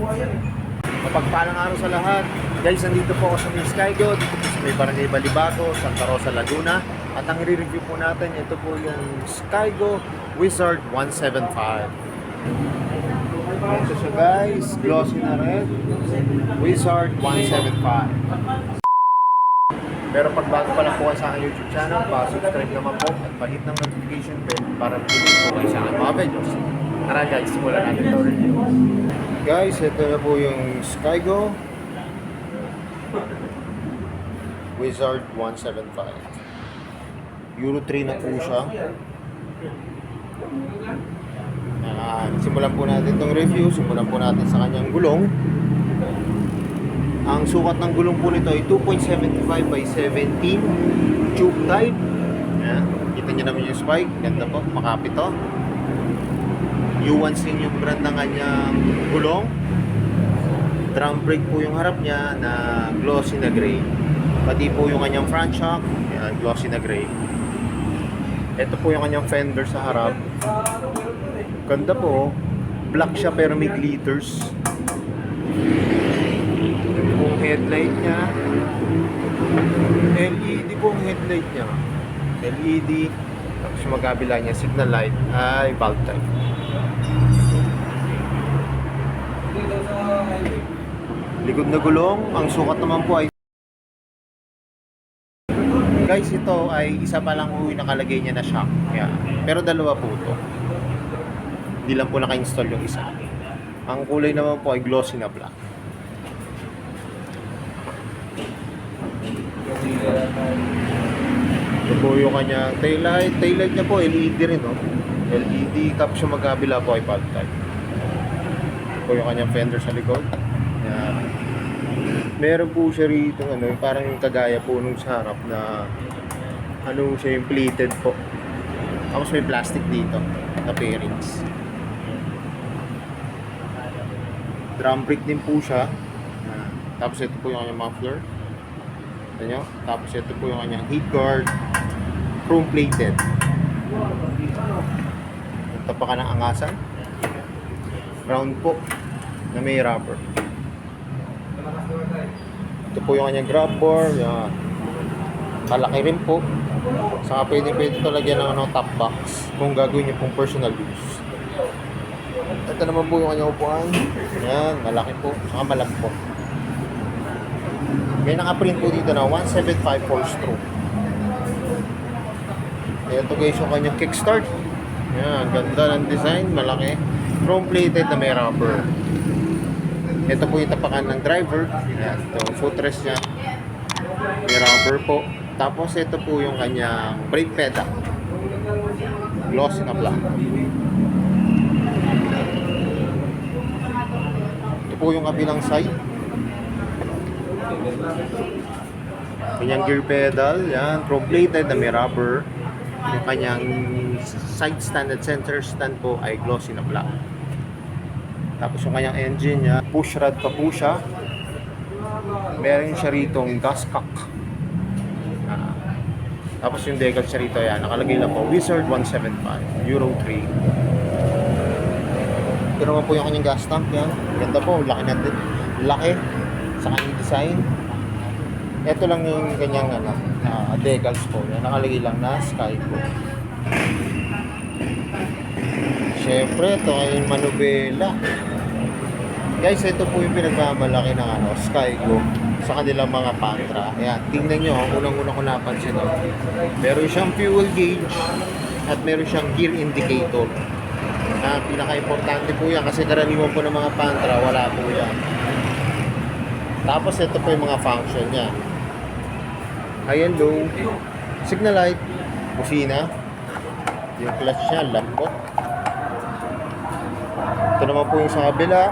Mapagpalang araw sa lahat. Guys, nandito po ako sa may Skygo, dito po sa may Barangay Balibato, Santa Rosa, Laguna. At ang i-review po natin, ito po yung Skygo Wizard 175. Ito siya guys, glossy na red, Wizard 175. Pero pag bago pa lang po kayo sa aking YouTube channel, pa-subscribe naman po at pa-hit ng notification bell para pili po kayo sa aking mga videos. Tara guys, simulan natin ito review. Guys, ito na po yung Skygo Wizard 175. Euro 3 na po siya. Simulan po natin itong review. Simulan po natin sa kanyang gulong. Ang sukat ng gulong po nito ay 2.75 by 17 tube type. Ayan. Kita nyo naman yung spike. Ganda po, makapit to. U1 yung brand ng kanyang gulong. Drum brake po yung harap niya na glossy na gray. Pati po yung kanyang front shock. Ayan, glossy na gray. Ito po yung kanyang fender sa harap. Ganda po. Black siya pero may glitters. Ito po ang headlight niya. LED po ang headlight niya. LED. Tapos yung magkabila niya, signal light ay bulb type. Likod na gulong. Ang sukat naman po ay guys, ito ay isa pa lang po yung nakalagay niya na shock. Yeah. Pero dalawa po ito. Hindi lang po naka-install yung isa. Ang kulay naman po ay glossy na black. Ito po yung kanyang taillight. Taillight niya po LED rin, no? LED. Tapos yung magkabila po ay bulb type. Ito po yung kanyang fender sa likod. Yeah. Meron po siya rito, parang yung kagaya po nung sa harap na siya yung plated po. Tapos may plastic dito na pairings. Drum brake din po siya. Tapos ito po yung kanyang muffler. Ito nyo? Tapos ito po yung kanyang heat guard. Chrome plated. Ito pa ka ng angasan. Round po na may rubber. Ito po yung kanyang grab bar. Yan. Malaki rin po. Saka pwede ito lagyan ng top box kung gagawin nyo pong personal use. Ito naman po yung kanyang upuan. Yan, malaki po. Saka malaki po. May nakaprint po dito na 175 4-stroke. Ito guys yung kanyang kickstart. Yan, ganda ng design. Malaki. Chrome plated na may rubber. Ito po yung tapakan ng driver. Ayan, ito yung footrest niya. May rubber po. Tapos ito po yung kanyang brake pedal. Glossy na black. Ito po yung kabilang side. Kanyang gear pedal. Yan, chrome plated na may rubber. Yung kanyang side stand at center stand po ay glossy na black. Tapos yung kanyang engine niya, push rod pa po siya. Meron siya ritong gas cock. Tapos yung decal siya rito, yan, nakalagay lang po, Wizard 175, Euro 3. Ito naman po yung kanyang gas tank, yan. Ganda po, laki natin. Laki sa kanyang design. Ito lang yung kanyang decals po, yan, nakalagay lang na Sky po. Siyempre, ito ay manubela. Guys, ito po yung pinagmamalaki ng Skygo sa kanilang mga Pantra. Ayan, tingnan nyo, unang-una ko napansin. Meron siyang fuel gauge at meron siyang gear indicator. Pinaka-importante po yan kasi karaniwan po ng mga Pantra, wala po yan. Tapos ito po yung mga function niya. High and low, signal light, busina, yung clutch niya, lambot. Ito naman po yung sa kabila,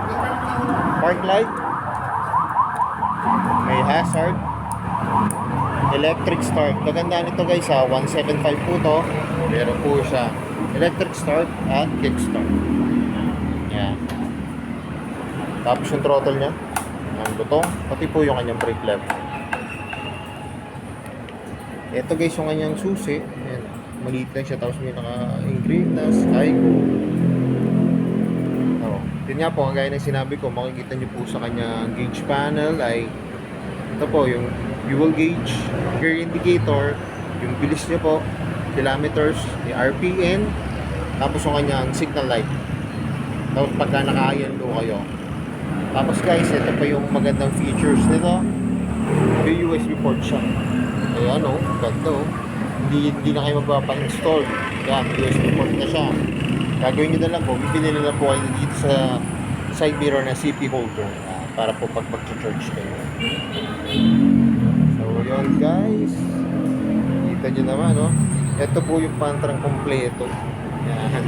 park light, may hazard, electric start. Kagandaan nito guys 175 po to. Meron po siya electric start at kick start. Yan. Tapos yung throttle niya, ang butong, pati po yung kanyang brake lever. Ito guys yung kanyang susi. Ayan. Maliit lang siya, tapos may naka-engrave na Skygo. Yun nga po, kagaya ng sinabi ko, makikita nyo po sa kanyang gauge panel ay ito po, yung fuel gauge, gear indicator, yung bilis nyo po, kilometers, yung RPM, tapos yung kanyang signal light. Tapos pagka naka-ayan po kayo. Tapos guys, ito pa yung magandang features nito. May USB port siya. Ayan o, ganda o. Hindi na kayo magpapa-install. Kaya may USB port na siya. Gagawin nyo na lang po, bibili na lang po kayo dito sa side mirror na CP holder para po pag mag-charge kayo. So yun guys, kita nyo naman no? Ito po yung Pantrang kompleto. Yan.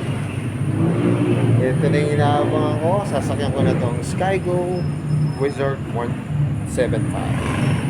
Ito na yung inaabangan ko. Sasakyan ko na tong Skygo Wizard 175.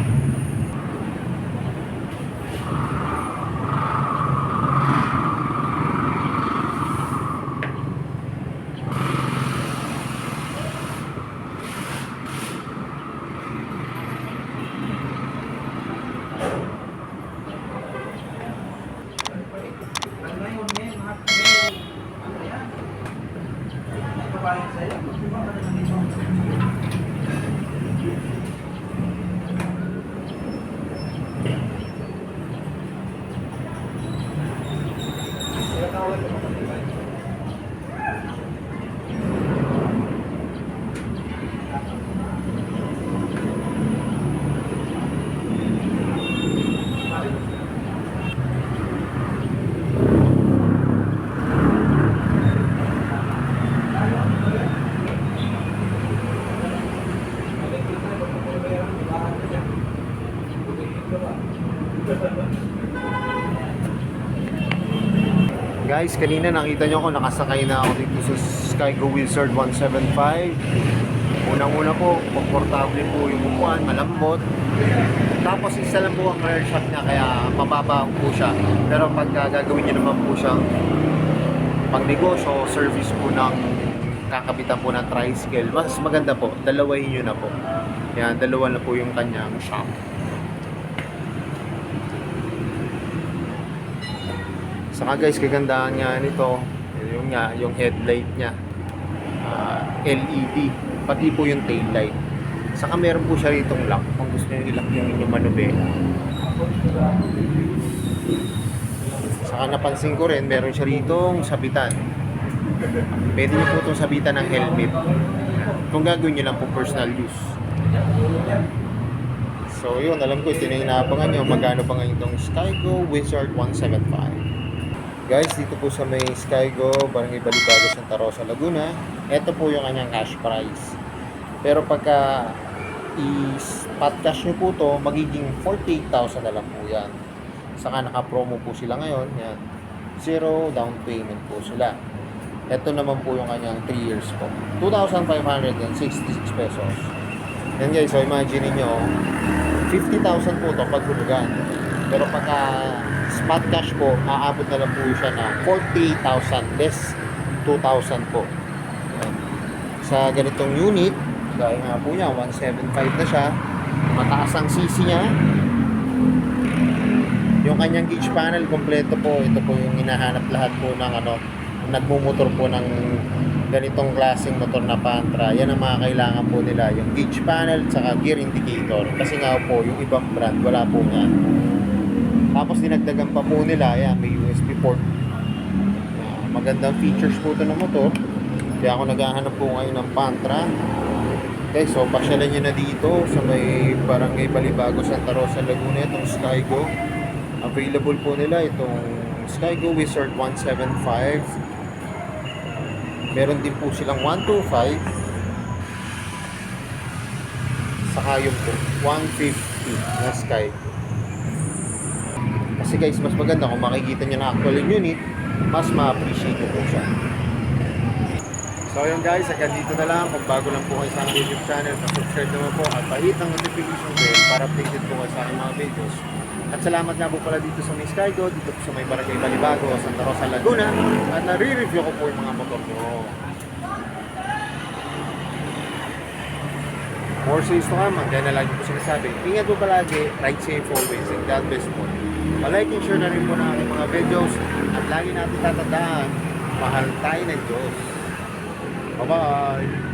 Guys, kanina nakita nyo ako, nakasakay na ako dito sa Skygo Wizard 175. Unang-una po, komportable po yung upuan, malambot. Tapos isa lang po ang rear shock niya, kaya mababa po siya. Pero pag gagawin nyo naman po siyang pang negosyo, service po ng kakabitan po ng tricycle, mas maganda po, dalawahin nyo na po. Yan, dalawa na po yung kanyang shock. Saka guys, kagandahan nga nito, yung headlight niya, LED, pati po yung tail light. Saka meron po siya ritong lock, kung gusto niyo i-lock yung inyong manubela. Saka napansin ko rin, meron siya ritong sabitan. Pwede niyo po itong sabitan ng helmet, kung gagawin niyo lang po personal use. So yun, alam ko, ito na yung inaabangan nyo, magkano pa ngayon itong Skygo Wizard 175. Guys, dito po sa may Skygo, Barangay Balibago, Santa Rosa, Laguna, ito po yung kanyang cash price. Pero pagka i-spot cash nyo po to, magiging 48,000 na lang po yan. Saka naka-promo po sila ngayon, yan. 0 down payment po sila. Ito naman po yung kanyang 3 years po. 2,566 pesos. Yan guys, so imagine niyo 50,000 po to paghulugan. Pero pagka spot cash po, aabot na lang po siya na 48,000 less 2,000 po. Yan. Sa ganitong unit, gaya nga po niya, 175 na siya. Mataas ang CC niya. Yung kanyang gauge panel, kompleto po. Ito po yung hinahanap lahat po ng nagmumotor po ng ganitong klaseng motor na Pantra. Yan ang mga kailangan po nila, yung gauge panel saka gear indicator. Kasi nga po, yung ibang brand, wala po nga. Tapos dinagdagan pa po nila, yan, may USB port. Magandang features po ito ng motor. Kaya ako naghahanap po ngayon ng Pantra. Okay, so pasyalan nyo na dito sa may Barangay Balibago, Santa Rosa, Laguna, itong Skygo. Available po nila itong Skygo Wizard 175. Meron din po silang 125. Saka yung 150 na Skygo. Kasi guys, mas maganda kung makikita nyo na actual unit, mas ma-appreciate nyo po siya. So yun guys, hanggang dito na lang. Kung bago lang po kayo sa aking YouTube channel, subscribe naman po at pahit ang notification bell para updated po kayo sa aking mga videos. At salamat nga po pala dito sa may Skygo, dito po sa may Barangay Balibago, Santa Rosa, Laguna. At nare-review ko po yung mga motor nyo. More says to come, kaya na lagi po sinasabi, ingat po palagi, ride safe always, and God bless po. Palike and share na rin po ng aking mga videos at lagi natin tatandaan, mahal tayo ng Diyos. Bye-bye!